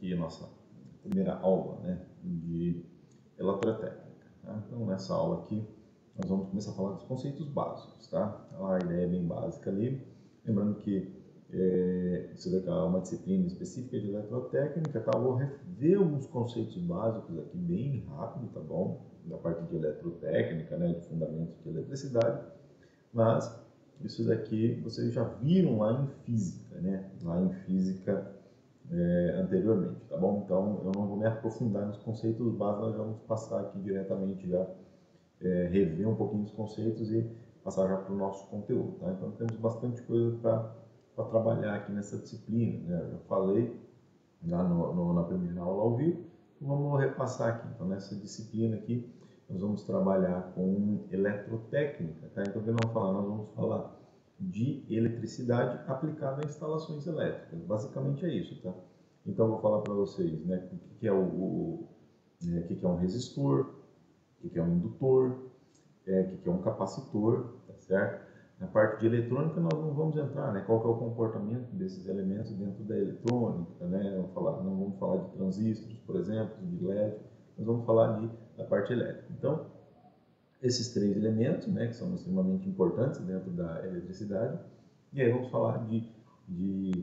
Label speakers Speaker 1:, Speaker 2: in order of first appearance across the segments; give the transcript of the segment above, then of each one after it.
Speaker 1: aqui a nossa primeira aula, né, de eletrotécnica. Tá? Então, nessa aula aqui, nós vamos começar a falar dos conceitos básicos, tá? A ideia é bem básica ali. Lembrando que isso daqui é uma disciplina específica de eletrotécnica, tá? Eu vou rever alguns conceitos básicos aqui bem rápido, tá bom? Da parte de eletrotécnica, né, de fundamentos de eletricidade, mas isso daqui vocês já viram lá em física, né? Lá em física anteriormente, tá bom? Então eu não vou me aprofundar nos conceitos básicos, nós vamos passar aqui diretamente já, rever um pouquinho os conceitos e passar já para o nosso conteúdo, tá? Então temos bastante coisa para trabalhar aqui nessa disciplina, né? Eu já falei lá na primeira aula ao vivo, vamos repassar aqui. Então nessa disciplina aqui nós vamos trabalhar com eletrotécnica, tá? Então o que nós vamos falar? Nós vamos falar de eletricidade aplicada a instalações elétricas. Basicamente é isso, tá? Então eu vou falar para vocês, né, o que é o que é um resistor, o que é um indutor, o que é um capacitor, tá certo? Na parte de eletrônica nós não vamos entrar, né? Qual que é o comportamento desses elementos dentro da eletrônica, né? Não vamos falar de transistores, por exemplo, de LED, nós vamos falar da parte elétrica. Então, esses três elementos, né, que são extremamente importantes dentro da eletricidade, e aí vamos falar de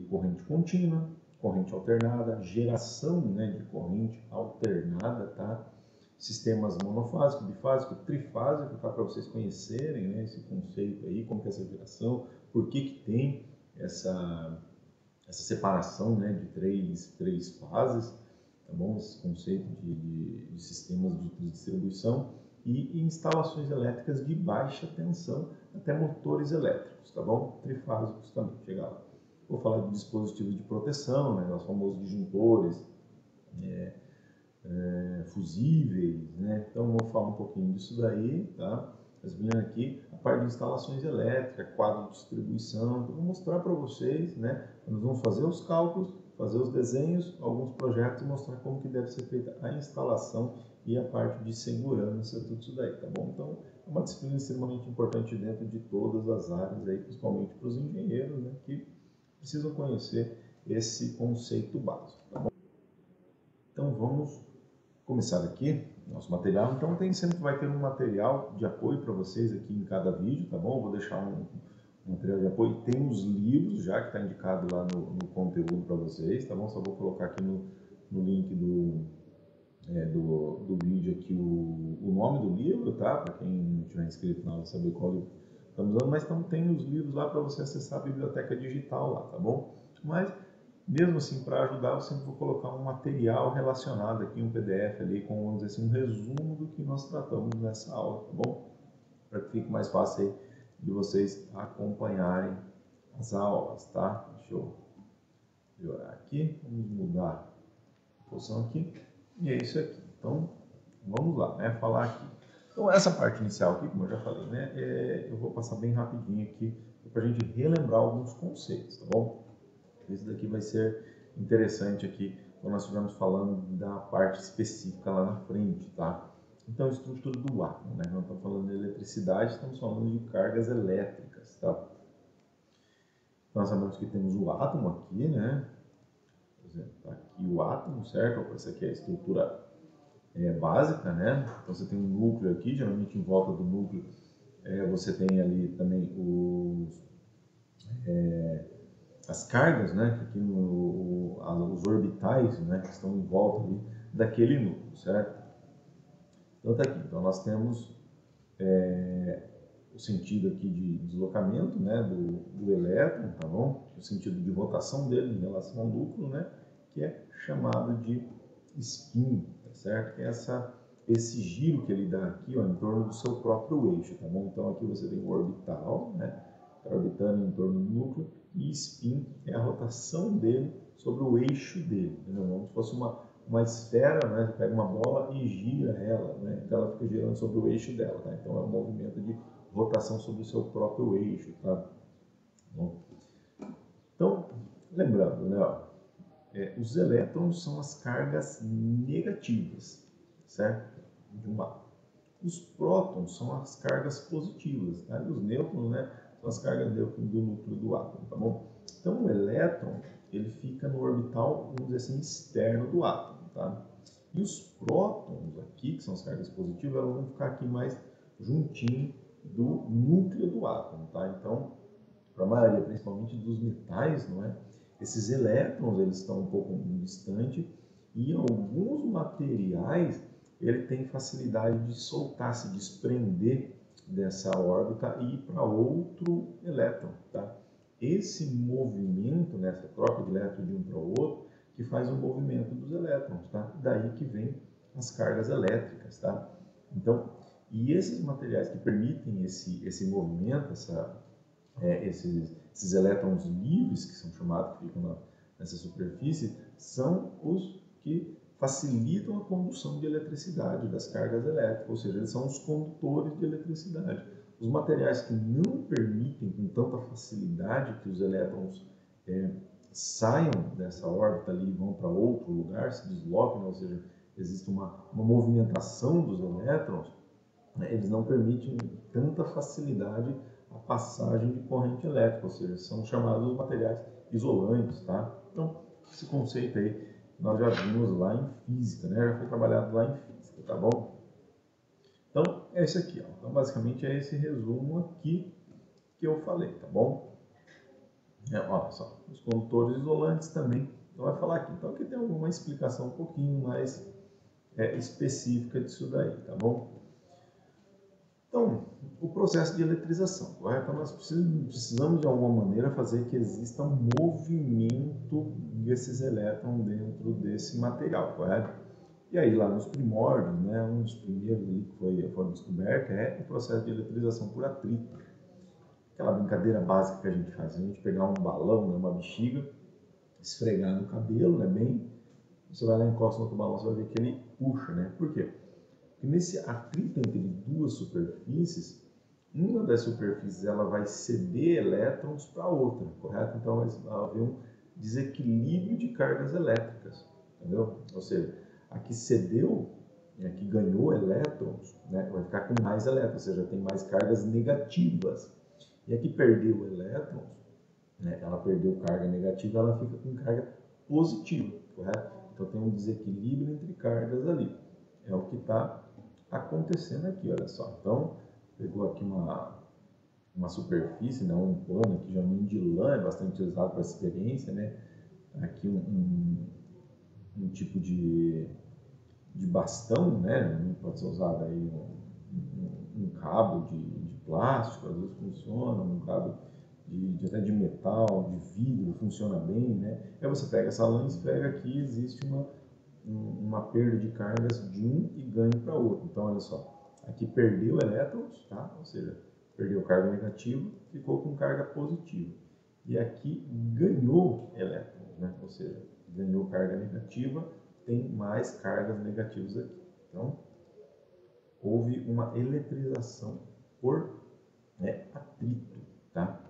Speaker 1: corrente contínua, corrente alternada, geração, né, de corrente alternada, tá? Sistemas monofásico, bifásico, trifásico, tá? Para vocês conhecerem, né, esse conceito aí, como que é essa geração, por que tem essa separação, né, de três fases, tá bom? Esse conceito de sistemas de distribuição e instalações elétricas de baixa tensão, até motores elétricos, tá bom? Trifásicos também, chega lá. Vou falar de dispositivos de proteção, né, os famosos disjuntores, fusíveis, né? Então vou falar um pouquinho disso daí, tá? Mas vendo aqui a parte de instalações elétricas, quadro de distribuição, então vou mostrar para vocês, né? Nós vamos fazer os cálculos, fazer os desenhos, alguns projetos e mostrar como que deve ser feita a instalação e a parte de segurança, tudo isso daí, tá bom? Então é uma disciplina extremamente importante dentro de todas as áreas aí, principalmente para os engenheiros, né? Que precisam conhecer esse conceito básico, tá bom? Então vamos começar aqui nosso material. Então sempre vai ter um material de apoio para vocês aqui em cada vídeo, tá bom? Eu vou deixar um material de apoio. Tem os livros já que está indicado lá no conteúdo para vocês, tá bom? Só vou colocar aqui no link do vídeo aqui o nome do livro, tá? Para quem não tiver inscrito na aula saber qual livro estamos usando, mas tem os livros lá para você acessar a biblioteca digital lá, tá bom? Mas mesmo assim, para ajudar, eu sempre vou colocar um material relacionado aqui, um PDF ali, com, vamos dizer assim, um resumo do que nós tratamos nessa aula, tá bom? Para que fique mais fácil aí de vocês acompanharem as aulas, tá? Deixa eu melhorar aqui, vamos mudar a posição aqui, e é isso aqui. Então, vamos lá, né? Falar aqui. Então, essa parte inicial aqui, como eu já falei, né? Eu vou passar bem rapidinho aqui, para a gente relembrar alguns conceitos, tá bom? Isso daqui vai ser interessante aqui quando nós estivermos falando da parte específica lá na frente, tá? Então, a estrutura do átomo, né? Nós estamos falando de eletricidade, estamos falando de cargas elétricas, tá? Nós sabemos que temos o átomo aqui, né? Por exemplo, tá aqui o átomo, certo? Essa aqui é a estrutura básica, né? Então, você tem um núcleo aqui, geralmente em volta do núcleo você tem ali também as cargas, né, que aqui os orbitais, né, que estão em volta ali daquele núcleo, certo? Então tá aqui. Então nós temos o sentido aqui de deslocamento, né, do elétron, tá bom? O sentido de rotação dele em relação ao núcleo, né, que é chamado de spin, tá certo? Que é esse giro que ele dá aqui, ó, em torno do seu próprio eixo, tá bom? Então aqui você tem o orbital, né, tá orbitando em torno do núcleo, e spin é a rotação dele sobre o eixo dele, entendeu? Como se fosse uma esfera, né? Você pega uma bola e gira ela, né? Então ela fica girando sobre o eixo dela, tá? Então é um movimento de rotação sobre o seu próprio eixo, tá? Bom, então, lembrando, né? Ó, os elétrons são as cargas negativas, certo? De um átomo. Os prótons são as cargas positivas, tá? E os nêutrons, né, são as cargas do núcleo do átomo, tá bom? Então o elétron, ele fica no orbital dizer assim, externo do átomo, tá? E os prótons aqui, que são as cargas positivas, elas vão ficar aqui mais juntinho do núcleo do átomo, tá? Então, para a maioria, principalmente dos metais, não é? Esses elétrons, eles estão um pouco distante e alguns materiais, ele tem facilidade de soltar, se desprender dessa órbita e ir para outro elétron, tá? Esse movimento, nessa troca de elétrons de um para o outro, que faz o movimento dos elétrons, tá? Daí que vem as cargas elétricas, tá? Então, e esses materiais que permitem esse movimento, esses elétrons livres, que são chamados, que ficam nessa superfície, são os que facilitam a condução de eletricidade, das cargas elétricas, ou seja, eles são os condutores de eletricidade. Os materiais que não permitem com tanta facilidade que os elétrons saiam dessa órbita ali e vão para outro lugar, se desloquem, ou seja, existe uma movimentação dos elétrons, né, eles não permitem tanta facilidade a passagem de corrente elétrica, ou seja, são chamados materiais isolantes, tá? Então, esse conceito aí nós já vimos lá em física, né? Já foi trabalhado lá em física, tá bom? Então, é esse aqui, ó. Então, basicamente é esse resumo aqui que eu falei, tá bom? Olha só, os condutores isolantes também, então vai falar aqui. Então, aqui tem uma explicação um pouquinho mais específica disso daí, tá bom? Então, o processo de eletrização, correto? Então, nós precisamos de alguma maneira fazer que exista um movimento desses elétrons dentro desse material, correto? E aí, lá nos primórdios, né, um dos primeiros ali que foram descobertos é o processo de eletrização por atrito. Aquela brincadeira básica que a gente faz, a gente pegar um balão, né, uma bexiga, esfregar no cabelo, né, bem, você vai lá e encosta no outro balão, você vai ver que ele puxa, né? Por quê? Porque nesse atrito entre duas superfícies, uma das superfícies ela vai ceder elétrons para a outra, correto? Então vai haver um desequilíbrio de cargas elétricas, entendeu? Ou seja, a que cedeu, a que ganhou elétrons, né, vai ficar com mais elétrons, ou seja, tem mais cargas negativas. E a que perdeu elétrons, né, ela perdeu carga negativa, ela fica com carga positiva, correto? Então tem um desequilíbrio entre cargas ali. É o que está acontecendo aqui, olha só. Então, pegou aqui uma superfície, né, um pano aqui, geralmente de lã, é bastante usado para essa experiência, né? Aqui um tipo de bastão, né? Pode ser usado aí um cabo de plástico, às vezes funciona, um cabo até de metal, de vidro, funciona bem, né? Aí você pega essa lã e esfrega aqui, existe uma perda de cargas de um e ganho para outro. Então, olha só, aqui perdeu elétrons, tá? Ou seja, perdeu carga negativa, ficou com carga positiva. E aqui ganhou elétrons, né? Ou seja, ganhou carga negativa, tem mais cargas negativas aqui. Então, houve uma eletrização por atrito, tá?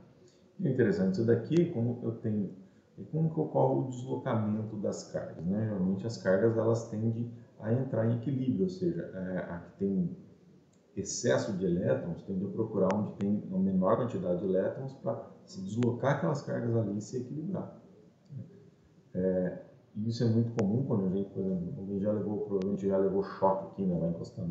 Speaker 1: E o interessante disso daqui, como que ocorre o deslocamento das cargas, né? Geralmente as cargas elas tendem a entrar em equilíbrio, ou seja, a que tem excesso de elétrons tende a procurar onde tem uma menor quantidade de elétrons para se deslocar aquelas cargas ali e se equilibrar. E isso é muito comum quando a gente, por exemplo, alguém provavelmente já levou choque aqui, né? Vai encostar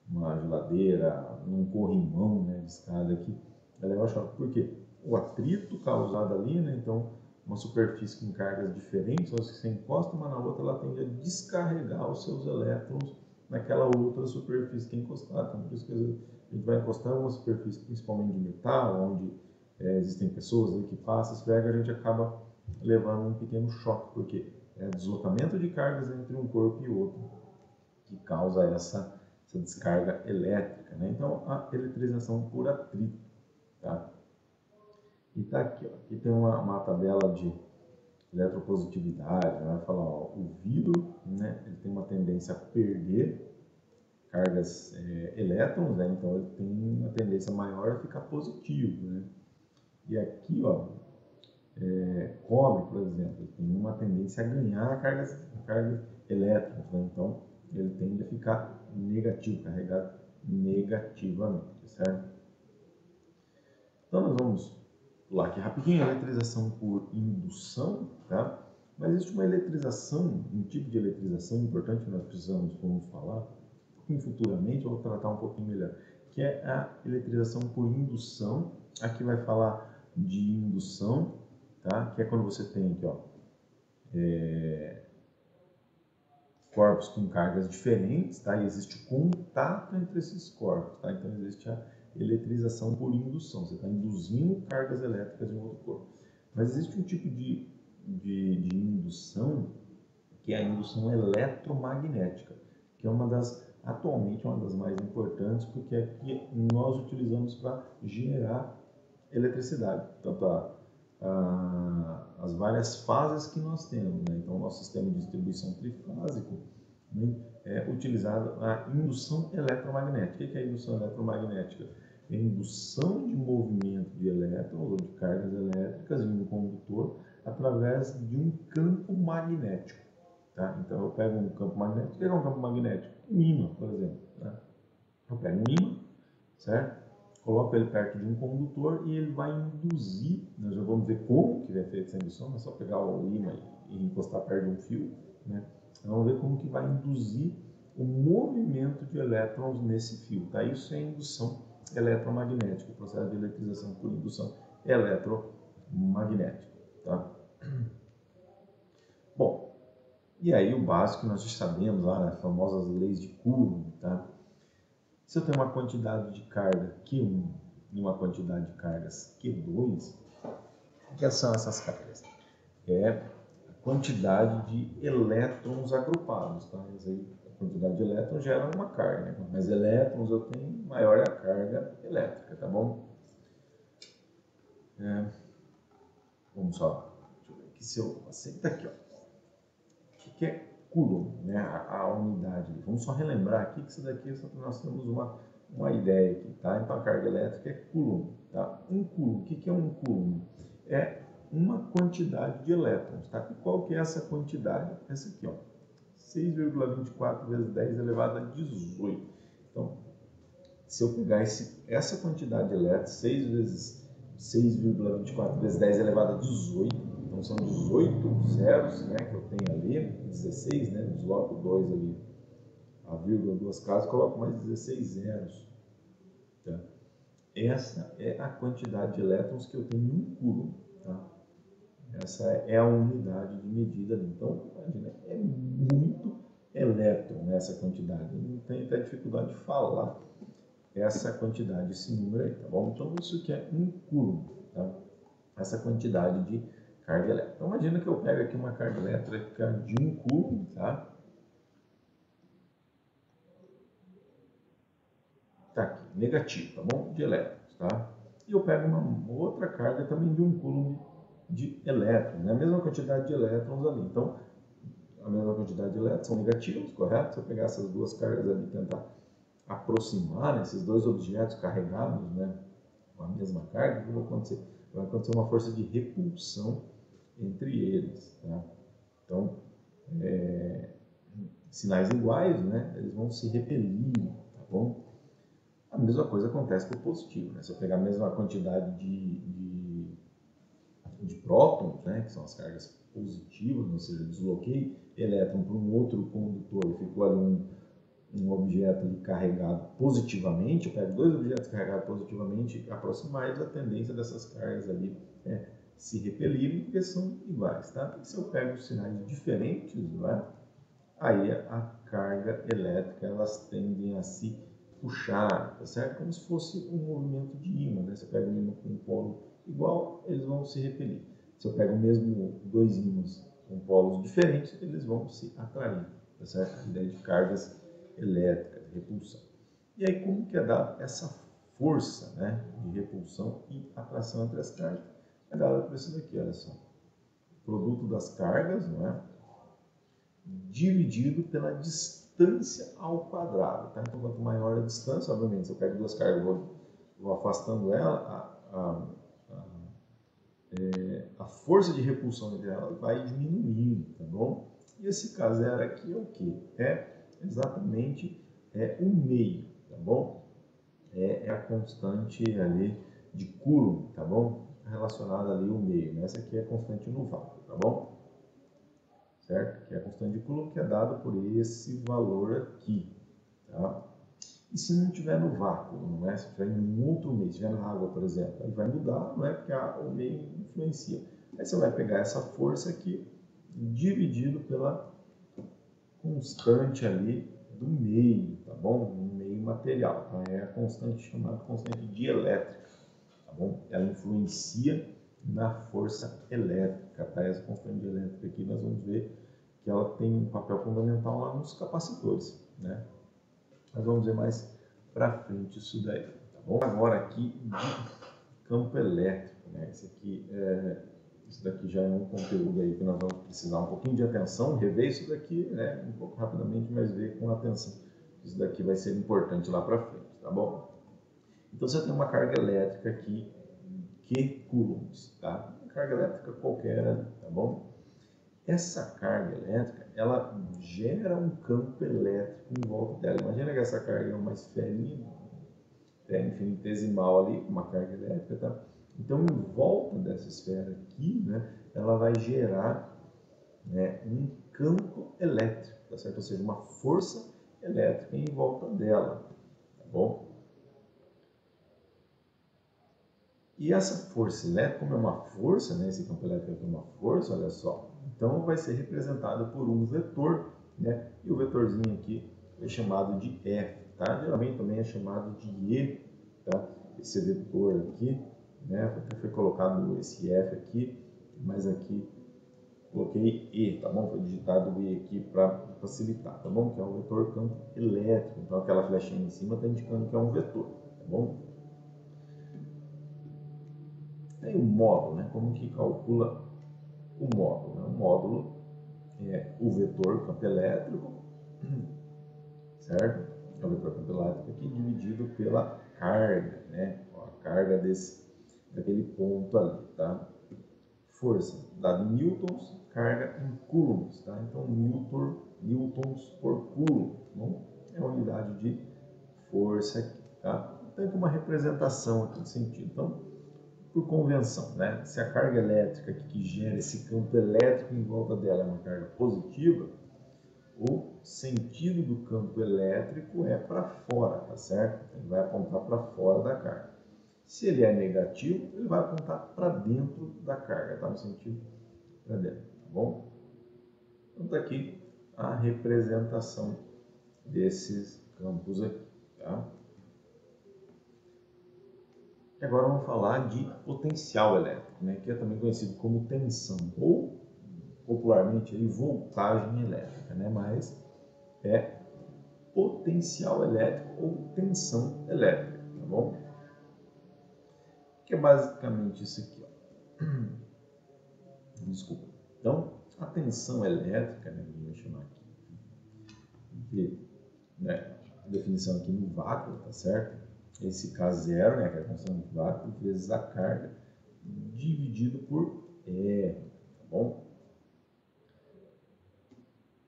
Speaker 1: numa geladeira, num corrimão, né, de escada aqui, vai levar choque. Por quê? O atrito causado ali, né? Então, uma superfície com cargas diferentes, se você encosta uma na outra, ela tende a descarregar os seus elétrons naquela outra superfície que é encostada. Então, por isso que às vezes a gente vai encostar uma superfície, principalmente de metal, onde existem pessoas ali que passam, esfrega, a gente acaba levando um pequeno choque, porque é deslocamento de cargas entre um corpo e outro que causa essa descarga elétrica, né? Então, a eletrização por atrito, tá? E tá aqui, ó. Aqui tem uma tabela de eletropositividade, vai falar, ó, o vidro, né, ele tem uma tendência a perder cargas elétrons, né, então ele tem uma tendência maior a ficar positivo, né. E aqui, ó, cobre, por exemplo, tem uma tendência a ganhar cargas elétrons, né, então ele tende a ficar negativo, carregado negativamente, certo? Então nós vamos pular aqui rapidinho, a eletrização por indução, tá? Mas existe uma eletrização, um tipo de eletrização importante que nós precisamos, vamos falar, futuramente eu vou tratar um pouquinho melhor, que é a eletrização por indução. Aqui vai falar de indução, tá? Que é quando você tem aqui, ó, corpos com cargas diferentes, tá? E existe contato entre esses corpos, tá? Então existe a eletrização por indução, você está induzindo cargas elétricas em outro corpo. Mas existe um tipo de indução, que é a indução eletromagnética, que é atualmente uma das mais importantes, porque é que nós utilizamos para gerar eletricidade, tanto as várias fases que nós temos, né? Então, o nosso sistema de distribuição trifásico, né, é utilizado a indução eletromagnética. O que é a indução eletromagnética? É a indução de movimento de elétrons ou de cargas elétricas em um condutor através de um campo magnético. Tá? Então, eu pego um campo magnético. O que é um campo magnético? Um ímã, por exemplo. Tá? Eu pego um ímã, certo? Coloco ele perto de um condutor e ele vai induzir. Nós já vamos ver como que é feita essa indução, não é só pegar o ímã e encostar perto de um fio, né? Vamos ver como que vai induzir o movimento de elétrons nesse fio. Tá? Isso é indução eletromagnética, o processo de eletrização por indução eletromagnética. Tá? Bom, e aí o básico nós já sabemos lá, as famosas leis de Coulomb, tá? Se eu tenho uma quantidade de carga Q1 e uma quantidade de cargas Q2, o que são essas cargas? É a quantidade de elétrons agrupados, tá? A quantidade de elétrons gera uma carga, né? Quanto mais elétrons eu tenho, maior é a carga elétrica, tá bom? Vamos só, deixa eu ver aqui se eu aceito aqui, ó. O que é Coulomb, né? A unidade. Vamos só relembrar aqui que isso daqui só nós temos uma ideia aqui, tá? Então a carga elétrica é Coulomb, tá? Um Coulomb, o que é um Coulomb? É uma quantidade de elétrons, tá? E qual que é essa quantidade? Essa aqui, ó, 6,24 vezes 10 elevado a 18. Então, se eu pegar essa quantidade de elétrons, 6 vezes 6,24 vezes 10 elevado a 18, então são 18 zeros, né, que eu tenho ali, 16, né, desloco 2 ali, a vírgula, duas casas, coloco mais 16 zeros. Tá? Essa é a quantidade de elétrons que eu tenho em um Coulomb. Tá? Essa é a unidade de medida ali. Então, imagina, é muito elétron nessa quantidade. Eu não tenho até dificuldade de falar essa quantidade, esse número aí, tá bom? Então, isso que é um Coulomb, tá? Essa quantidade de carga elétrica. Então, imagina que eu pego aqui uma carga elétrica de 1 Coulomb, tá? Tá aqui, negativo, tá bom? De elétrons, tá? E eu pego uma outra carga também de 1 Coulomb de elétrons, né? A mesma quantidade de elétrons ali. Então, a mesma quantidade de elétrons são negativos, correto? Se eu pegar essas duas cargas ali e tentar aproximar, né, esses dois objetos carregados, né, com a mesma carga, o que vai acontecer? Vai acontecer uma força de repulsão entre eles. Tá? Então, sinais iguais, né, eles vão se repelir, tá bom? A mesma coisa acontece com o positivo. Né? Se eu pegar a mesma quantidade de prótons, né, que são as cargas positivas, ou seja, desloquei elétron para um outro condutor e ficou ali um objeto ali carregado positivamente, eu pego dois objetos carregados positivamente, aproximar eles, a tendência dessas cargas ali é se repelirem porque são iguais, tá? E se eu pego sinais diferentes, não é? Aí a carga elétrica, elas tendem a se puxar, tá certo? Como se fosse um movimento de ímã, né? Você pega um ímã com um polo igual, eles vão se repelir. Se eu pego o mesmo dois ímãs com polos diferentes, eles vão se atrair, tá certo? A ideia de cargas elétricas, de repulsão. E aí como que é dada essa força, né, de repulsão e atração entre as cargas? É dada por isso daqui, olha só. O produto das cargas, não é? Dividido pela distância ao quadrado. Tá? Então, quanto maior a distância, obviamente, se eu pego duas cargas e vou afastando ela, a força de repulsão entre elas vai diminuindo, tá bom? E esse caso aqui é o que? É exatamente o meio, tá bom? É a constante ali de Coulomb, tá bom? Relacionada ali o meio, né? Essa aqui é a constante no vácuo, tá bom? certo? Que é a constante de Coulomb, que é dada por esse valor aqui, tá? E se não estiver no vácuo, não é? Se estiver em um outro meio, se estiver na água, por exemplo, ele vai mudar, não é? Porque o meio influencia. Aí você vai pegar essa força aqui, dividido pela constante ali do meio, tá bom? Um meio material, tá? É a constante chamada constante dielétrica, tá bom? Ela influencia na força elétrica, tá? Essa constante dielétrica aqui nós vamos ver que ela tem um papel fundamental lá nos capacitores, né? Nós vamos ver mais para frente isso daí, tá bom? Agora aqui de campo elétrico, né? Isso daqui já é um conteúdo aí que nós vamos precisar um pouquinho de atenção, rever isso daqui, né? Um pouco rapidamente, mas ver com atenção. Isso daqui vai ser importante lá para frente, tá bom? Então você tem uma carga elétrica aqui, Q coulombs, tá? Uma carga elétrica qualquer ali, tá bom? Essa carga elétrica, ela gera um campo elétrico em volta dela. Imagina que essa carga é uma esferinha infinitesimal ali, uma carga elétrica, tá? Então, em volta dessa esfera aqui, né, ela vai gerar, né, um campo elétrico, tá certo? Ou seja, uma força elétrica em volta dela, tá bom? E essa força elétrica, como é uma força, né, esse campo elétrico aqui é uma força, olha só, então vai ser representado por um vetor, né, e o vetorzinho aqui é chamado de F, tá? Geralmente também é chamado de E, tá? Esse vetor aqui, né, até foi colocado esse F aqui, mas aqui coloquei E, tá bom? Foi digitado E aqui para facilitar, tá bom? Que é um vetor campo elétrico, então aquela flechinha em cima está indicando que é um vetor, tá bom? Tem o módulo, né? Como que calcula o módulo? Né? O módulo é o vetor campo elétrico, certo? É o vetor campo elétrico aqui dividido pela carga, né? A carga daquele ponto ali, tá? Força dada em newtons, carga em coulombs, tá? Então, newtons por coulomb, tá bom? É a unidade de força aqui, tá? Então, tem uma representação aqui no sentido. Então, por convenção, né? Se a carga elétrica que gera esse campo elétrico em volta dela é uma carga positiva, o sentido do campo elétrico é para fora, tá certo? Ele vai apontar para fora da carga. Se ele é negativo, ele vai apontar para dentro da carga, tá? No sentido para dentro, tá bom? Então tá aqui a representação desses campos aqui, tá? E agora vamos falar de potencial elétrico, né? Que é também conhecido como tensão ou popularmente aí, voltagem elétrica, né? Mas é potencial elétrico ou tensão elétrica, tá bom? Que é basicamente isso aqui, ó. Desculpa. Então, a tensão elétrica, né, a gente vai chamar aqui de, né, definição aqui no vácuo, tá certo? Esse K0, né, que é a constante de vácuo, vezes a carga, dividido por E, tá bom?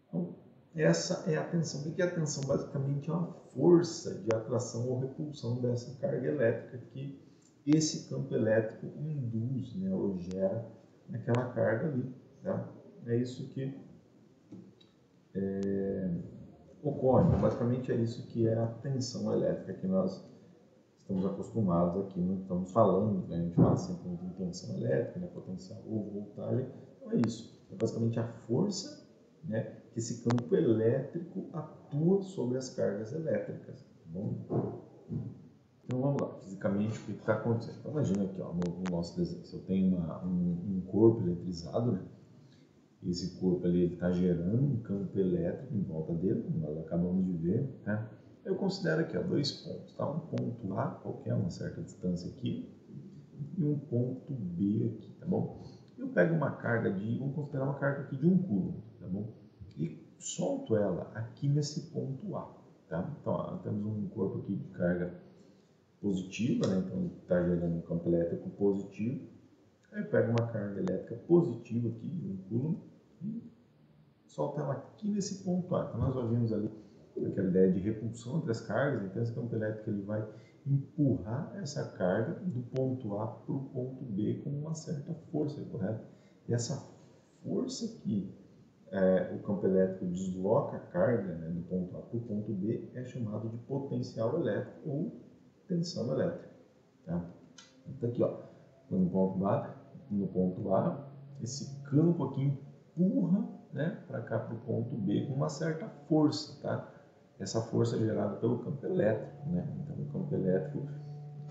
Speaker 1: Então, essa é a tensão. O que é a tensão? Basicamente é uma força de atração ou repulsão dessa carga elétrica que esse campo elétrico induz, né, ou gera naquela carga ali. Tá? É isso que ocorre. Então, basicamente é isso que é a tensão elétrica que nós estamos acostumados aqui, não estamos falando, né? A gente fala sempre de tensão elétrica, né? Potencial ou voltagem. Então é isso. É basicamente a força, né, que esse campo elétrico atua sobre as cargas elétricas. Tá bom? Então vamos lá, fisicamente o que está acontecendo? Então imagina aqui, ó, no nosso desenho, se eu tenho um corpo eletrizado, né? Esse corpo ali está gerando um campo elétrico em volta dele, como nós acabamos de ver, né? Eu considero aqui, ó, dois pontos, tá? Um ponto A, qualquer uma certa distância aqui, e um ponto B aqui, tá bom? Eu pego uma carga vamos considerar uma carga aqui de 1 coulomb, tá bom? E solto ela aqui nesse ponto A, tá? Então, ó, temos um corpo aqui de carga positiva, né? Então, está gerando um campo elétrico positivo. Aí eu pego uma carga elétrica positiva aqui de 1 coulomb e solto ela aqui nesse ponto A. Então, nós já vimos ali aquela ideia de repulsão entre as cargas. Então, esse campo elétrico ele vai empurrar essa carga do ponto A para o ponto B com uma certa força, correto? E essa força que o campo elétrico desloca a carga, né, do ponto A para o ponto B, é chamado de potencial elétrico ou tensão elétrica. Tá? Então aqui, ó, no ponto A, esse campo aqui empurra, né, para cá para o ponto B com uma certa força, tá? Essa força é gerada pelo campo elétrico, né? Então o campo elétrico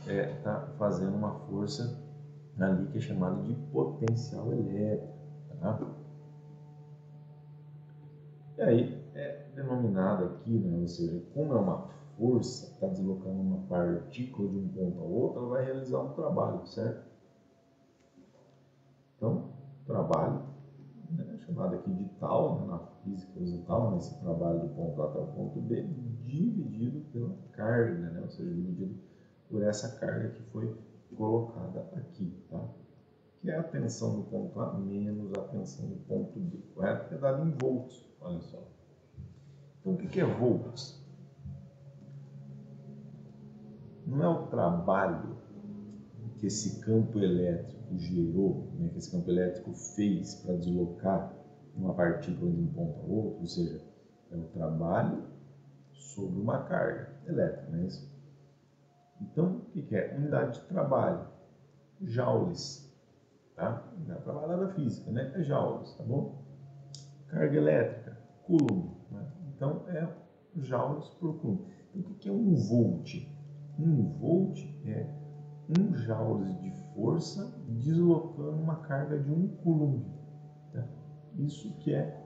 Speaker 1: está fazendo uma força ali que é chamada de potencial elétrico, tá? E aí é denominado aqui, né, ou seja, como é uma força, está deslocando uma partícula de um ponto a outro, ela vai realizar um trabalho, certo? Então, trabalho, né, chamado aqui de tal, né, na física usa tal, nesse trabalho do ponto A até o ponto B, dividido pela carga, né, ou seja, dividido por essa carga que foi colocada aqui, tá? Que é a tensão do ponto A menos a tensão do ponto B, correto? É dado em volts, olha só. Então, o que é volts? Não é o trabalho que esse campo elétrico gerou, né, que esse campo elétrico fez para deslocar uma partícula de um ponto a outro, ou seja, é o trabalho sobre uma carga elétrica, não é isso? Então, o que é? Unidade de trabalho, joules, tá? Unidade de trabalho da física, né? É joules, tá bom? Carga elétrica, coulomb, né? Então, é joules por coulomb. Então, o que é um volt? Um volt é 1 joules de força deslocando uma carga de 1 coulomb. Tá? Isso que é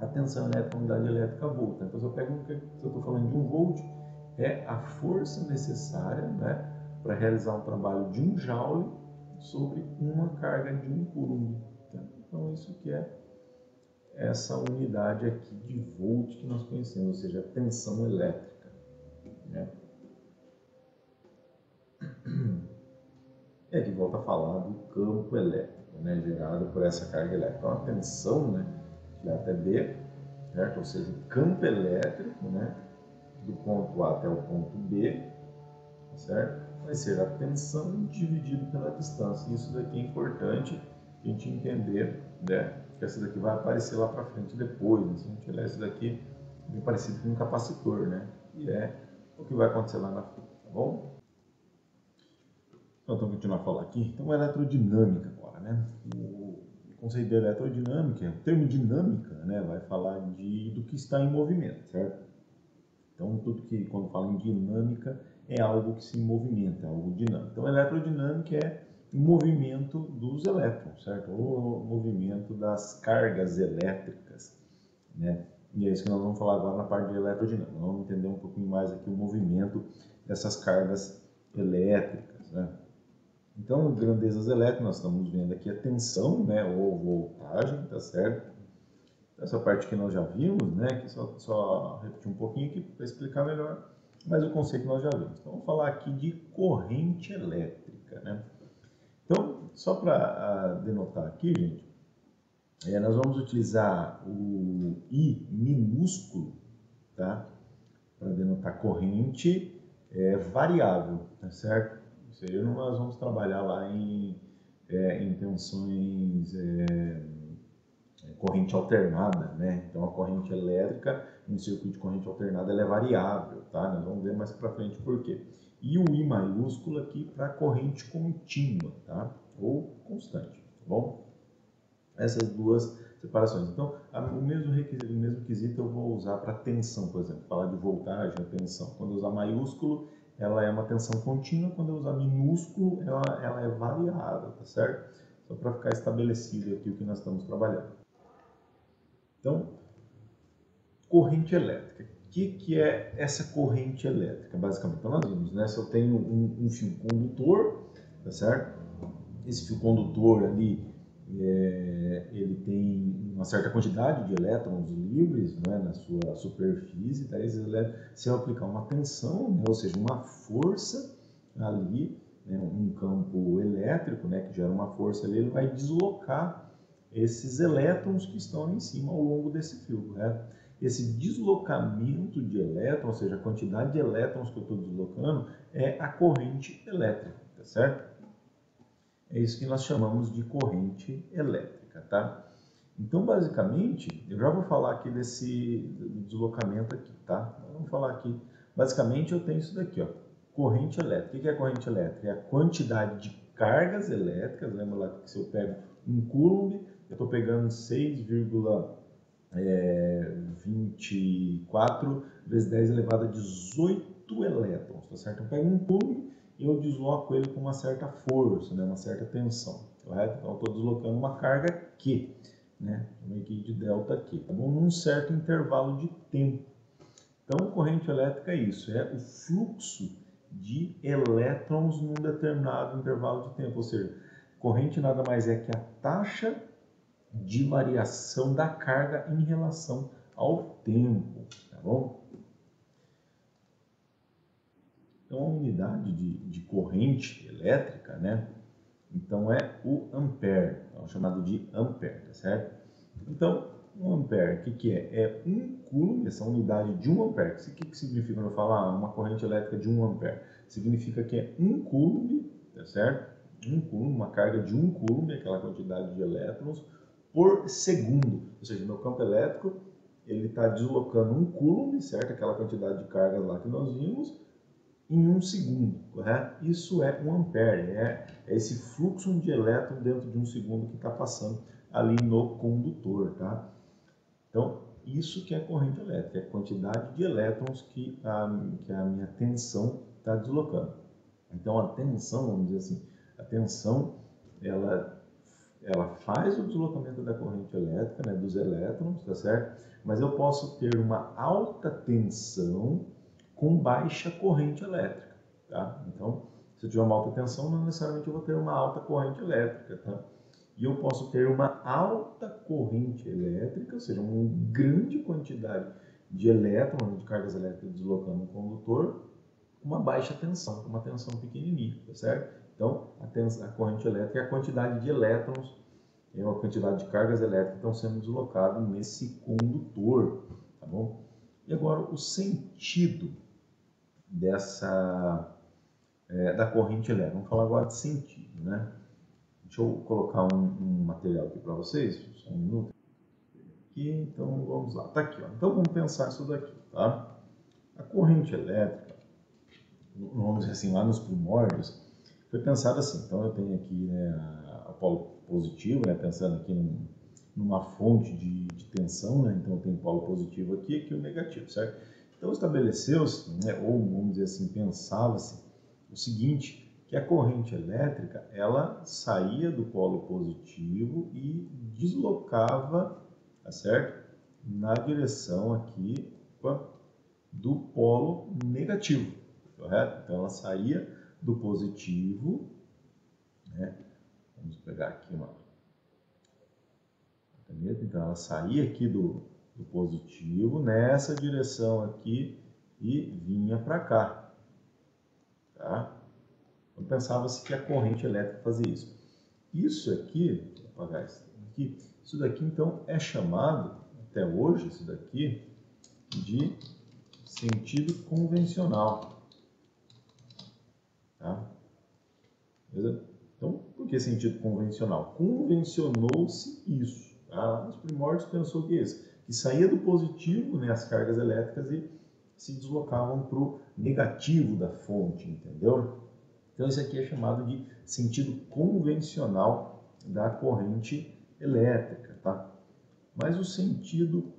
Speaker 1: a tensão elétrica, a unidade elétrica volt. Então, se eu pego, se eu estou falando de 1 volt, é a força necessária, né, para realizar um trabalho de 1 joule sobre uma carga de 1 coulomb. Tá? Então, isso que é essa unidade aqui de volt que nós conhecemos, ou seja, a tensão elétrica. Né? E aqui volta a falar do campo elétrico, né, gerado por essa carga elétrica. Então, a tensão, né, de A até B, certo? Ou seja, o campo elétrico, né, do ponto A até o ponto B, certo? Vai ser a tensão dividido pela distância. Isso daqui é importante a gente entender, né? Porque essa daqui vai aparecer lá para frente depois. Né? Se a gente olhar isso daqui, é bem parecido com um capacitor, né? E é o que vai acontecer lá na frente, tá bom? Então, vamos continuar a falar aqui. Então, eletrodinâmica agora, né? O conceito de eletrodinâmica, o termo dinâmica, né, vai falar do que está em movimento, certo? Então, tudo que, quando fala em dinâmica, é algo que se movimenta, é algo dinâmico. Então, eletrodinâmica é o movimento dos elétrons, certo? O movimento das cargas elétricas, né? E é isso que nós vamos falar agora na parte de eletrodinâmica. Nós vamos entender um pouquinho mais aqui o movimento dessas cargas elétricas, né? Então, grandezas elétricas, nós estamos vendo aqui a tensão, né, ou voltagem, tá certo? Essa parte que nós já vimos, né, que só repetir um pouquinho aqui para explicar melhor, mas o conceito nós já vimos. Então, vamos falar aqui de corrente elétrica, né? Então, só para denotar aqui, gente, nós vamos utilizar o I minúsculo, tá? Para denotar corrente variável, tá certo? Ou seja, nós vamos trabalhar lá em tensões corrente alternada, né? Então a corrente elétrica em circuito de corrente alternada ela é variável, tá? Nós vamos ver mais para frente por quê. E o I maiúsculo aqui para corrente contínua, tá? Ou constante, tá bom? Essas duas separações. Então, o mesmo requisito, o mesmo quesito eu vou usar para tensão, por exemplo, falar de voltagem ou tensão. Quando eu usar maiúsculo, ela é uma tensão contínua, quando eu usar minúsculo, ela é variável, tá certo? Só para ficar estabelecido aqui o que nós estamos trabalhando. Então, corrente elétrica. O que é essa corrente elétrica, basicamente? Então, nós vimos, né? Se eu tenho um fio condutor, tá certo? Esse fio condutor ali, ele tem uma certa quantidade de elétrons livres, né, na sua superfície. Daí, se eu aplicar uma tensão, né, ou seja, uma força ali, né, um campo elétrico, né, que gera uma força ali, ele vai deslocar esses elétrons que estão em cima ao longo desse fio, correto? Esse deslocamento de elétrons, ou seja, a quantidade de elétrons que eu estou deslocando, é a corrente elétrica, tá certo? É isso que nós chamamos de corrente elétrica, tá? Então, basicamente, eu já vou falar aqui desse deslocamento aqui, tá? Vamos falar aqui. Basicamente, eu tenho isso daqui, ó, corrente elétrica. O que é corrente elétrica? É a quantidade de cargas elétricas. Lembra lá que se eu pego um coulomb, eu estou pegando 6,24 vezes 10 elevado a 18 elétrons, tá certo? Eu pego um coulomb e eu desloco ele com uma certa força, né? Uma certa tensão, correto? Então, eu estou deslocando uma carga Q, né? Chamei aqui de delta Q, tá bom? Num certo intervalo de tempo. Então, corrente elétrica é isso, é o fluxo de elétrons num determinado intervalo de tempo, ou seja, corrente nada mais é que a taxa de variação da carga em relação ao tempo, tá bom? Então, a unidade de corrente elétrica, né? Então, é o ampere, é chamado de ampere, tá certo? Então, um ampere, o que é? É um coulomb, essa unidade de um ampere. O que significa quando eu falar uma corrente elétrica de um ampere? Significa que é um coulomb, tá certo? Um coulomb, uma carga de um coulomb, aquela quantidade de elétrons, por segundo. Ou seja, meu campo elétrico, ele está deslocando um coulomb, certo? Aquela quantidade de cargas lá que nós vimos, em um segundo, correto? Isso é um ampere, é esse fluxo de elétron dentro de um segundo que está passando ali no condutor, tá? Então, isso que é corrente elétrica, é a quantidade de elétrons que a minha tensão está deslocando. Então, a tensão, vamos dizer assim, a tensão, ela faz o deslocamento da corrente elétrica, né, dos elétrons, tá certo? Mas eu posso ter uma alta tensão com baixa corrente elétrica, tá? Então, se eu tiver uma alta tensão, não necessariamente eu vou ter uma alta corrente elétrica, tá? E eu posso ter uma alta corrente elétrica, ou seja, uma grande quantidade de elétrons, de cargas elétricas deslocando um condutor, uma baixa tensão, uma tensão pequenininha, tá certo? Então, a corrente elétrica é a quantidade de elétrons, é a quantidade de cargas elétricas que estão sendo deslocadas nesse condutor, tá bom? E agora, o sentido da corrente elétrica. Vamos falar agora de sentido, né? Deixa eu colocar um material aqui para vocês, só um minuto. Aqui, então vamos lá, tá aqui, ó. Então vamos pensar isso daqui, tá? A corrente elétrica, vamos dizer assim, lá nos primórdios, foi pensado assim. Então eu tenho aqui, né, a polo positivo, né, pensando aqui numa fonte de tensão, né? Então eu tenho polo positivo aqui e aqui o negativo, certo? Então estabeleceu-se, né, ou vamos dizer assim, pensava-se o seguinte, que a corrente elétrica, ela saía do polo positivo e deslocava, tá certo? Na direção aqui do polo negativo, correto? Então ela saía do positivo, né? Vamos pegar aqui uma caneta, então ela saía aqui do positivo nessa direção aqui e vinha para cá, tá? Então pensava-se que a corrente elétrica fazia isso. Isso aqui, vou apagar isso daqui então é chamado, até hoje, isso daqui, de sentido convencional. Tá? Beleza? Então, por que sentido convencional? Convencionou-se isso. Tá? Nos primórdios pensou que isso, que saía do positivo, né, as cargas elétricas, e se deslocavam para o negativo da fonte, entendeu? Então, isso aqui é chamado de sentido convencional da corrente elétrica, tá? Mas o sentido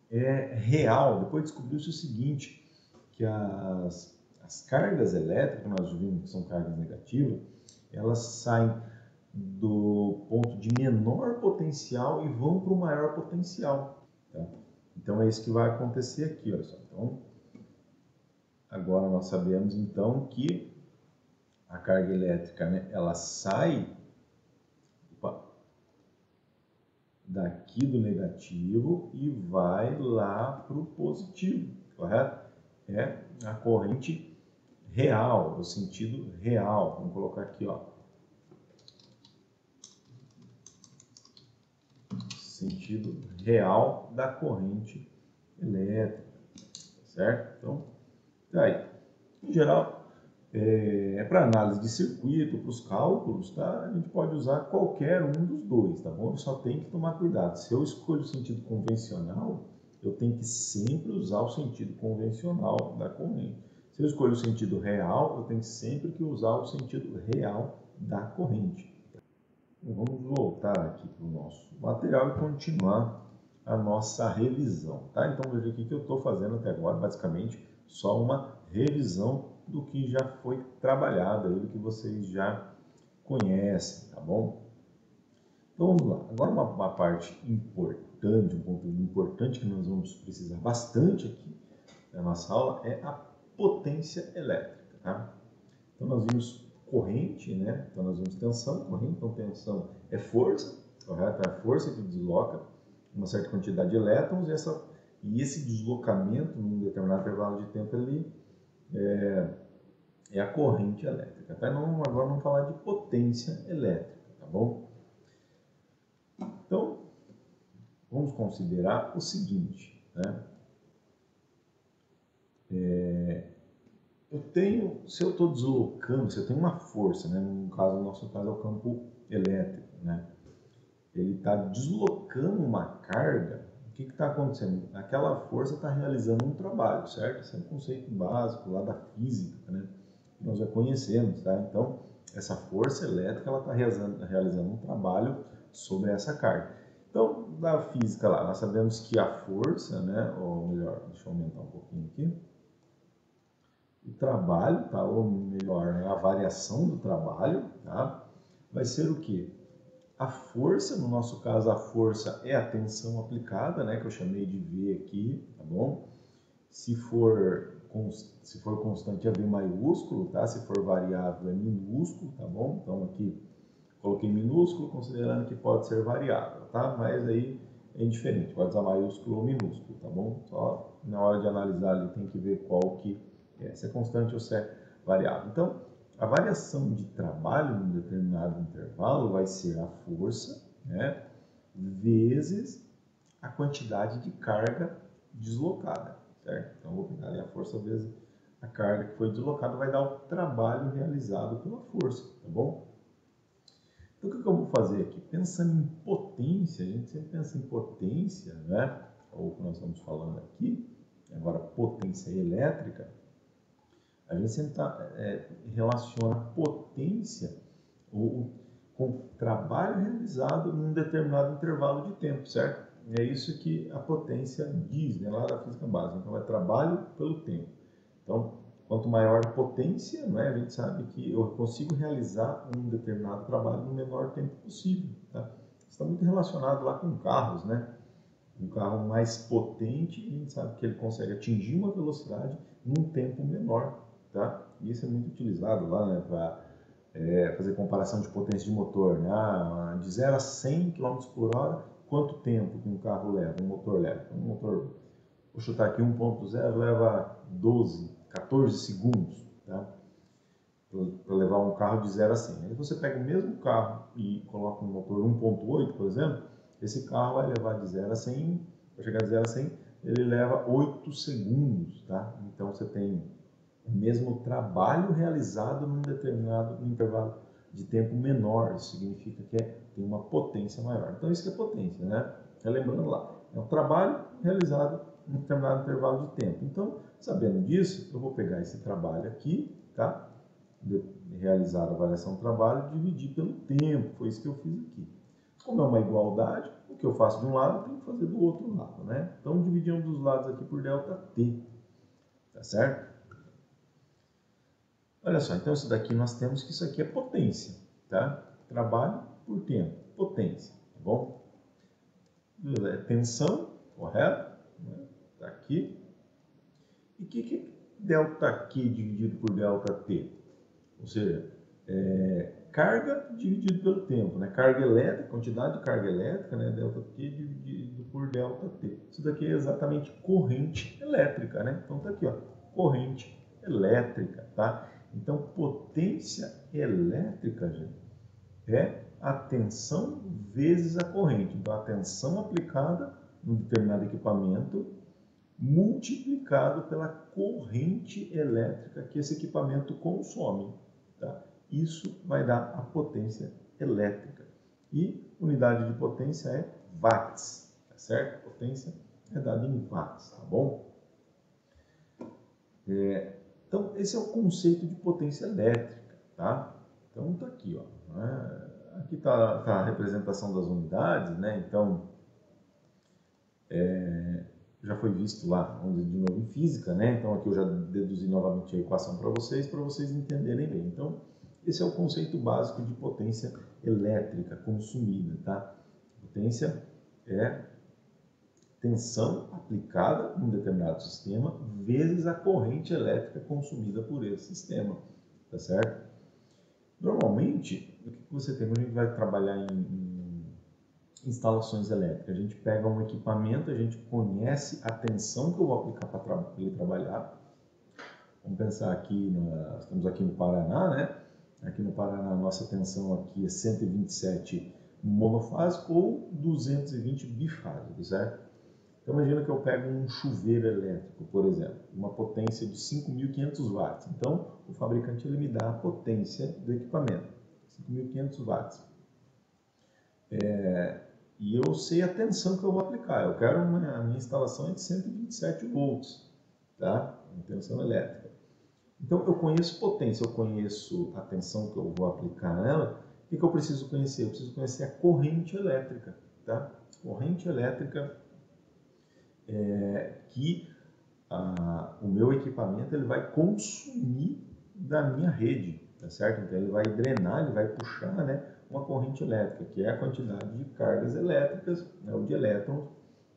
Speaker 1: real, depois descobriu-se o seguinte, que as cargas elétricas, nós vimos que são cargas negativas, elas saem do ponto de menor potencial e vão para o maior potencial. Tá? Então, é isso que vai acontecer aqui, olha só. Então, agora nós sabemos, então, que a carga elétrica, né, ela sai daqui do negativo e vai lá para o positivo, correto? É a corrente real, o sentido real. Vamos colocar aqui, ó. Sentido real da corrente elétrica, certo? Então, aí, em geral, Para análise de circuito, para os cálculos, tá? A gente pode usar qualquer um dos dois, tá bom? Eu só tenho que tomar cuidado. Se eu escolho o sentido convencional, eu tenho que sempre usar o sentido convencional da corrente. Se eu escolho o sentido real, eu tenho sempre que usar o sentido real da corrente. Então, vamos voltar aqui para o nosso material e continuar a nossa revisão, tá? Então, veja aqui que eu estou fazendo até agora, basicamente, só uma revisão do que já foi trabalhado, do que vocês já conhecem, tá bom? Então, vamos lá. Agora, uma parte importante, um ponto importante que nós vamos precisar bastante aqui na nossa aula é a potência elétrica, tá? Então, nós vimos corrente, né? Então, nós vimos tensão, corrente, então tensão é força, correto? É a força que desloca uma certa quantidade de elétrons e esse deslocamento num determinado intervalo de tempo ali é a corrente elétrica, tá? Agora vamos falar de potência elétrica, tá bom? Então, vamos considerar o seguinte, né? Se eu estou deslocando, se eu tenho uma força, né? No nosso caso é o campo elétrico, né? Ele está deslocando uma carga, o que está acontecendo? Aquela força está realizando um trabalho, certo? Esse é um conceito básico lá da física, né? Que nós já conhecemos, tá? Então, essa força elétrica ela está realizando um trabalho sobre essa carga. Então, da física lá, nós sabemos que a força, né? Ou melhor, deixa eu aumentar um pouquinho aqui. O trabalho, tá? Ou melhor, né? A variação do trabalho, tá? Vai ser o quê? A força, no nosso caso, a força é a tensão aplicada, né, que eu chamei de V aqui, tá bom? Se for constante é V maiúsculo, tá? Se for variável é minúsculo, tá bom? Então aqui coloquei minúsculo, considerando que pode ser variável, tá? Mas aí é indiferente, pode usar maiúsculo ou minúsculo, tá bom? Só na hora de analisar ali tem que ver qual que é, se é constante ou se é variável. Então, a variação de trabalho num determinado intervalo vai ser a força, né, vezes a quantidade de carga deslocada, certo? Então, vou pegar ali a força vezes a carga que foi deslocada, vai dar o trabalho realizado pela força, tá bom? Então, o que eu vou fazer aqui? Pensando em potência, a gente sempre pensa em potência, né? Ou o que nós estamos falando aqui, agora potência elétrica, a gente sempre relaciona potência com trabalho realizado num determinado intervalo de tempo, certo? É isso que a potência diz, né, lá da física básica. Então, é trabalho pelo tempo. Então, quanto maior a potência, né, a gente sabe que eu consigo realizar um determinado trabalho no menor tempo possível. Tá? Está muito relacionado lá com carros, né? Um carro mais potente, a gente sabe que ele consegue atingir uma velocidade num tempo menor, tá? E isso é muito utilizado lá, né, para fazer comparação de potência de motor, né? De 0 a 100 km por hora, quanto tempo que um carro leva, um motor leva? Um motor, vou chutar aqui, 1.0 leva 12, 14 segundos, tá? Para levar um carro de 0 a 100. Aí você pega o mesmo carro e coloca um motor 1.8, por exemplo, esse carro vai levar de 0 a 100, para chegar de 0 a 100, ele leva 8 segundos, tá? Então você tem o mesmo trabalho realizado num determinado intervalo de tempo menor. Isso significa que tem uma potência maior. Então isso que é potência, né? Lembrando lá, é um trabalho realizado num determinado intervalo de tempo. Então, sabendo disso, eu vou pegar esse trabalho aqui, tá? Realizar a variação do trabalho, dividir pelo tempo, foi isso que eu fiz aqui. Como é uma igualdade, o que eu faço de um lado, eu tenho que fazer do outro lado, né? Então, dividimos os lados aqui por ΔT, tá certo? Olha só, então isso daqui nós temos que isso aqui é potência, tá? Trabalho por tempo, potência, tá bom? É tensão, correto? Tá aqui. E o que é ΔQ dividido por ΔT? Ou seja, carga dividido pelo tempo, né? Carga elétrica, quantidade de carga elétrica, né? ΔQ dividido por ΔT. Isso daqui é exatamente corrente elétrica, né? Então tá aqui, ó, corrente elétrica, tá? Então potência elétrica, gente, é a tensão vezes a corrente. Então a tensão aplicada num determinado equipamento multiplicado pela corrente elétrica que esse equipamento consome. Tá? Isso vai dar a potência elétrica. E unidade de potência é watts, tá certo? Potência é dada em watts, tá bom? Então, esse é o conceito de potência elétrica, tá? Então, tá aqui, ó. Aqui tá a representação das unidades, né? Então, já foi visto lá, vamos dizer, de novo em física, né? Então, aqui eu já deduzi novamente a equação para vocês entenderem bem. Então, esse é o conceito básico de potência elétrica consumida, tá? Potência é tensão aplicada em um determinado sistema vezes a corrente elétrica consumida por esse sistema, tá certo? Normalmente, o que você tem quando a gente vai trabalhar em instalações elétricas? A gente pega um equipamento, a gente conhece a tensão que eu vou aplicar para ele trabalhar. Vamos pensar aqui, estamos aqui no Paraná, né? Aqui no Paraná, a nossa tensão aqui é 127 monofásico ou 220 bifásico, certo? Então, imagina que eu pego um chuveiro elétrico, por exemplo, uma potência de 5.500 watts. Então, o fabricante ele me dá a potência do equipamento, 5.500 watts. E eu sei a tensão que eu vou aplicar. Eu quero a minha instalação é de 127 volts, tá? Tensão elétrica. Então, eu conheço potência, eu conheço a tensão que eu vou aplicar nela. O que eu preciso conhecer? Eu preciso conhecer a corrente elétrica, tá? Corrente elétrica que o meu equipamento ele vai consumir da minha rede, tá certo? Então ele vai drenar, ele vai puxar, né, uma corrente elétrica, que é a quantidade de cargas elétricas, né, ou de elétrons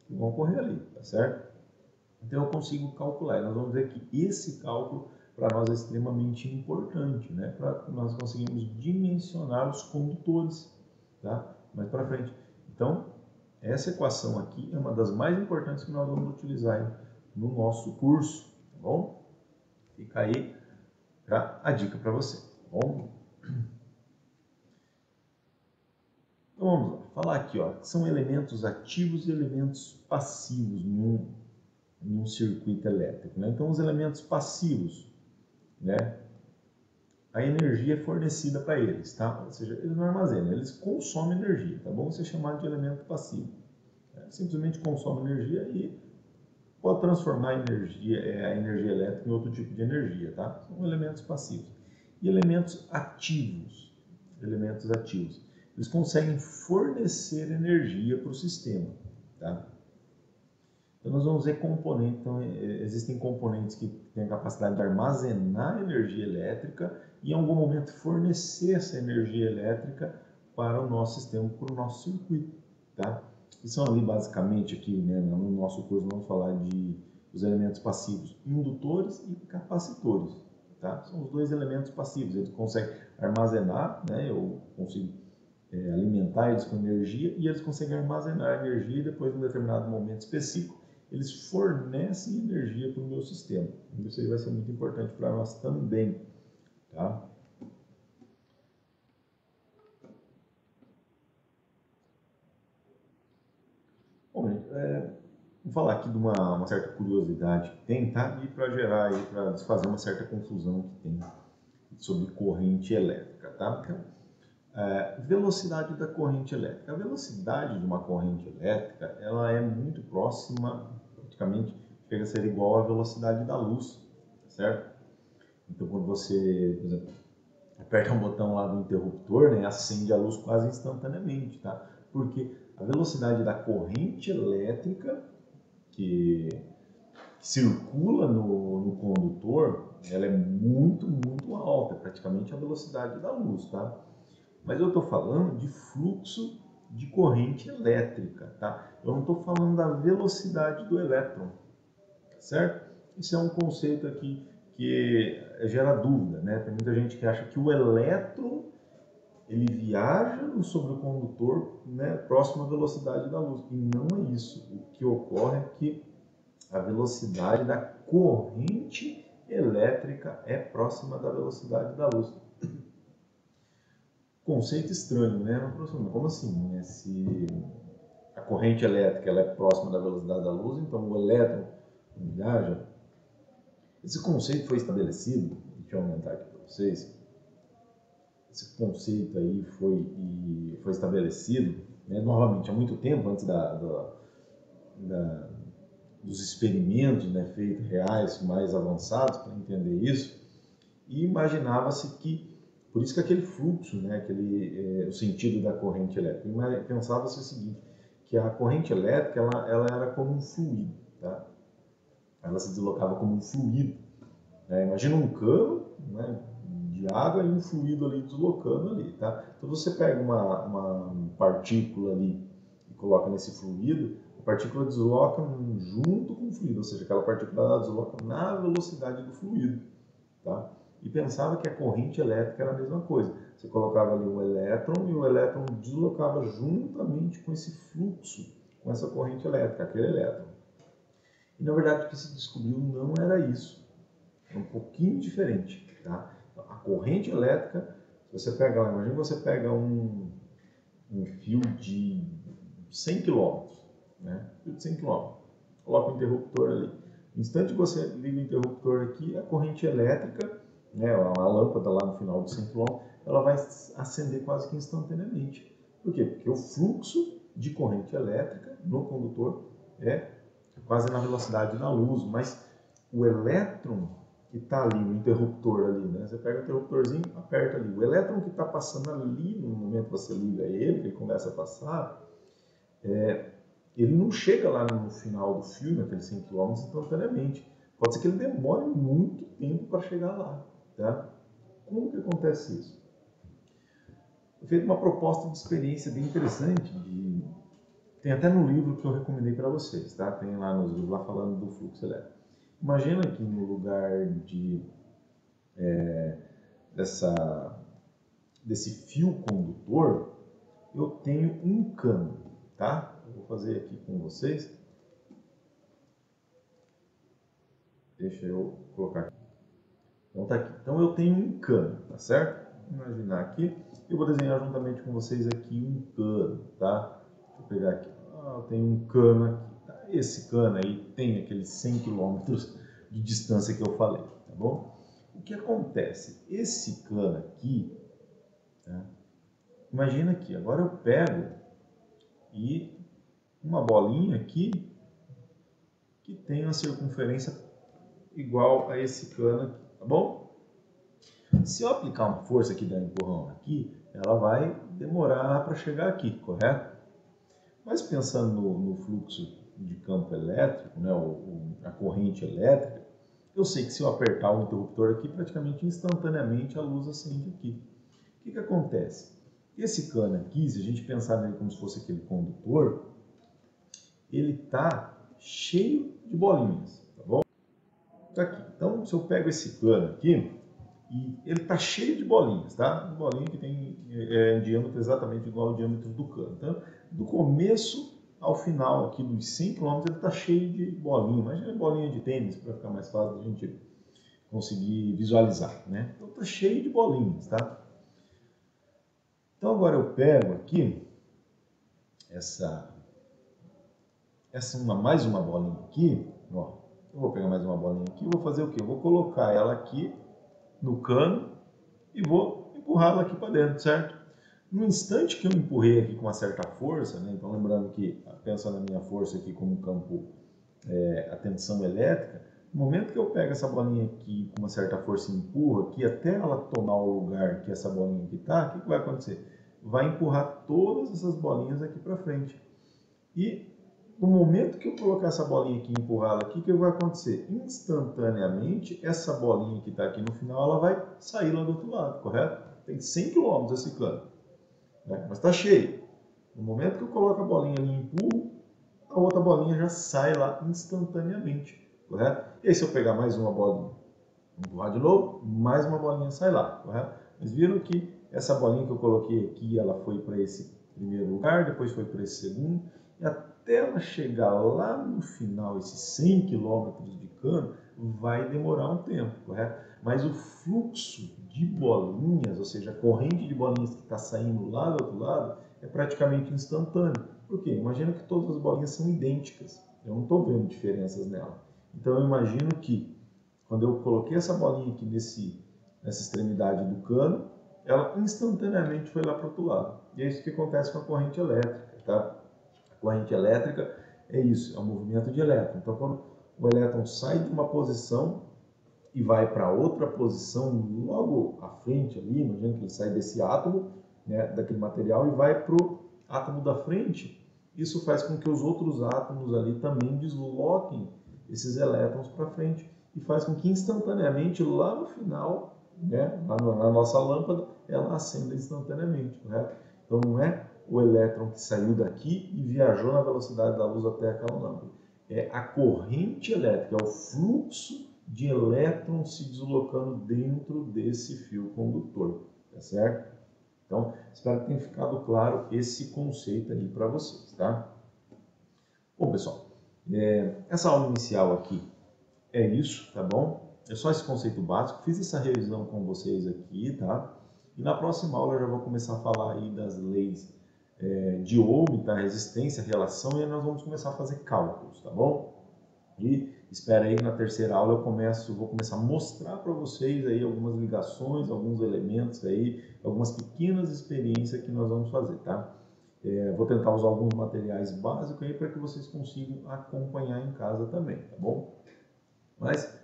Speaker 1: que vão correr ali, tá certo? Então eu consigo calcular, e nós vamos ver que esse cálculo para nós é extremamente importante, né, para nós conseguirmos dimensionar os condutores, tá? Mais para frente. Então, essa equação aqui é uma das mais importantes que nós vamos utilizar no nosso curso, tá bom? Fica aí já a dica para você, tá bom? Então vamos lá, falar aqui, ó, que são elementos ativos e elementos passivos num circuito elétrico, né? Então os elementos passivos, né? A energia é fornecida para eles, tá? Ou seja, eles não armazenam, eles consomem energia, tá bom? Você chamar de elemento passivo. Simplesmente consome energia e pode transformar a energia elétrica em outro tipo de energia, tá? São elementos passivos. E elementos ativos. Elementos ativos. Eles conseguem fornecer energia para o sistema, tá? Então nós vamos ver componentes. Então, existem componentes que têm a capacidade de armazenar energia elétrica e em algum momento fornecer essa energia elétrica para o nosso sistema, para o nosso circuito, tá? Que são ali basicamente aqui, né, no nosso curso vamos falar de os elementos passivos, indutores e capacitores, tá? São os dois elementos passivos, eles conseguem armazenar, né, eu consigo alimentar eles com energia e eles conseguem armazenar energia e depois em um determinado momento específico eles fornecem energia para o meu sistema. Isso aí vai ser muito importante para nós também, tá? Bom, gente, vou falar aqui de uma certa curiosidade que tem, tá? E para gerar aí, para desfazer uma certa confusão que tem sobre corrente elétrica, tá? Então, velocidade da corrente elétrica. A velocidade de uma corrente elétrica, ela é muito próxima, praticamente, chega a ser igual à velocidade da luz, certo? Então, quando você, por exemplo, aperta um botão lá do interruptor, né, acende a luz quase instantaneamente, tá? Porque a velocidade da corrente elétrica que circula no condutor, ela é muito, muito alta, praticamente a velocidade da luz, tá? Mas eu estou falando de fluxo de corrente elétrica, tá? Eu não estou falando da velocidade do elétron, certo? Isso é um conceito aqui que gera dúvida, né? Tem muita gente que acha que o elétron ele viaja sobre o condutor, né, próximo à velocidade da luz. E não é isso. O que ocorre é que a velocidade da corrente elétrica é próxima da velocidade da luz. Conceito estranho, né? Como assim? Né? Se a corrente elétrica ela é próxima da velocidade da luz, então o elétron viaja, esse conceito foi estabelecido, deixa eu aumentar aqui para vocês, esse conceito aí foi estabelecido, né, novamente, há muito tempo, antes dos experimentos, né, feitos reais, mais avançados para entender isso, e imaginava-se que, por isso que aquele fluxo, né, o sentido da corrente elétrica, pensava-se o seguinte, que a corrente elétrica ela era como um fluido, tá? Ela se deslocava como um fluido. Né? Imagina um cano, né, de água e um fluido ali deslocando ali, tá? Então você pega uma partícula ali e coloca nesse fluido, a partícula desloca junto com o fluido, ou seja, aquela partícula ela desloca na velocidade do fluido, tá? E pensava que a corrente elétrica era a mesma coisa. Você colocava ali um elétron e o elétron deslocava juntamente com esse fluxo, com essa corrente elétrica, aquele elétron. E na verdade o que se descobriu não era isso. É um pouquinho diferente, tá? A corrente elétrica, se você pega lá, imagina você pega um fio de 100 km, né? Fio de 100 km, coloca o interruptor ali. No instante que você liga o interruptor aqui, a corrente elétrica, né, a lâmpada lá no final de 100 km, ela vai acender quase que instantaneamente. Por quê? Porque o fluxo de corrente elétrica no condutor é quase na velocidade da luz, mas o elétron que está ali no interruptor ali, né? Você pega o interruptorzinho, aperta ali. O elétron que está passando ali no momento que você liga ele, que ele começa a passar, ele não chega lá no final do fio, naqueles 100 km, instantaneamente. Pode ser que ele demore muito tempo para chegar lá. Tá? Como que acontece isso? Foi feita uma proposta de experiência bem interessante. Tem até no livro que eu recomendei para vocês. Tá? Tem lá nos livros lá falando do fluxo elétrico. Imagina que no lugar desse fio condutor, eu tenho um cano, tá? Eu vou fazer aqui com vocês. Deixa eu colocar aqui. Então tá aqui. Então eu tenho um cano, tá certo? Vou imaginar aqui. Eu vou desenhar juntamente com vocês aqui um cano, tá? Deixa eu pegar aqui. Eu tenho um cano aqui. Tá? Esse cano aí tem aqueles 100 km de distância que eu falei, tá bom? O que acontece? Esse cano aqui, tá? Imagina aqui, agora eu pego e uma bolinha aqui que tem uma circunferência igual a esse cano aqui, tá bom? Se eu aplicar uma força aqui dar um empurrão aqui, ela vai demorar para chegar aqui, correto? Mas pensando no fluxo de campo elétrico, né, a corrente elétrica, eu sei que se eu apertar o interruptor aqui, praticamente instantaneamente a luz acende aqui. O que acontece? Esse cano aqui, se a gente pensar nele como se fosse aquele condutor, ele está cheio de bolinhas, tá bom? Tá aqui. Então, se eu pego esse cano aqui, e ele está cheio de bolinhas, tá? Bolinha que tem um diâmetro exatamente igual ao diâmetro do cano. Então, do começo ao final aqui dos 100 km, ele está cheio de bolinha. Imagina bolinha de tênis, para ficar mais fácil a gente conseguir visualizar, né? Então, está cheio de bolinhas, tá? Então, agora eu pego aqui mais uma bolinha aqui, ó. Eu vou pegar mais uma bolinha aqui, vou fazer o quê? Eu vou colocar ela aqui no cano e vou empurrá-la aqui para dentro, certo? No instante que eu empurrei aqui com uma certa força, né? Então lembrando que, pensa na minha força aqui como campo, a tensão elétrica, no momento que eu pego essa bolinha aqui com uma certa força e empurro aqui, até ela tomar o lugar que essa bolinha aqui está, o que vai acontecer? Vai empurrar todas essas bolinhas aqui para frente. E no momento que eu colocar essa bolinha aqui e empurrá-la aqui, o que vai acontecer? Instantaneamente, essa bolinha que está aqui no final, ela vai sair lá do outro lado, correto? Tem 100 km esse cano, né? Mas está cheio. No momento que eu coloco a bolinha ali e empurro, a outra bolinha já sai lá instantaneamente, correto? E aí se eu pegar mais uma bolinha, empurrar de novo, mais uma bolinha sai lá, correto? Vocês viram que essa bolinha que eu coloquei aqui, ela foi para esse primeiro lugar, depois foi para esse segundo, e até ela chegar lá no final, esses 100 km de cano, vai demorar um tempo, correto? Mas o fluxo de bolinhas, ou seja, a corrente de bolinhas que está saindo lá do outro lado, é praticamente instantâneo. Por quê? Imagina que todas as bolinhas são idênticas. Eu não estou vendo diferenças nela. Então eu imagino que quando eu coloquei essa bolinha aqui nessa extremidade do cano, ela instantaneamente foi lá para o outro lado. E é isso que acontece com a corrente elétrica, tá? A corrente elétrica é isso, é um movimento de elétron. Então quando o elétron sai de uma posição e vai para outra posição logo à frente ali, imagina que ele sai desse átomo, né, daquele material, e vai para o átomo da frente, isso faz com que os outros átomos ali também desloquem esses elétrons para frente e faz com que instantaneamente lá no final, né, lá na nossa lâmpada, ela acenda instantaneamente, correto? Então não é o elétron que saiu daqui e viajou na velocidade da luz até aquela lâmpada. É a corrente elétrica, é o fluxo de elétrons se deslocando dentro desse fio condutor, tá certo? Então, espero que tenha ficado claro esse conceito aí para vocês, tá? Bom, pessoal, essa aula inicial aqui é isso, tá bom? É só esse conceito básico. Fiz essa revisão com vocês aqui, tá? E na próxima aula eu já vou começar a falar aí das leis de Ohm, tá? Resistência, relação, e aí nós vamos começar a fazer cálculos, tá bom? E espera aí que na terceira aula vou começar a mostrar para vocês aí algumas ligações, alguns elementos aí, algumas pequenas experiências que nós vamos fazer, tá? Vou tentar usar alguns materiais básicos aí para que vocês consigam acompanhar em casa também, tá bom? Mas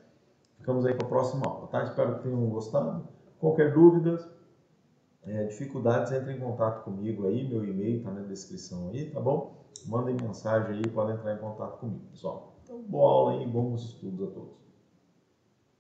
Speaker 1: ficamos aí para a próxima aula, tá? Espero que tenham gostado. Qualquer dúvida, dificuldades, entre em contato comigo aí, meu e-mail está na descrição aí, tá bom? Mandem mensagem aí, podem entrar em contato comigo, pessoal. Então, boa aula aí, bons estudos a todos.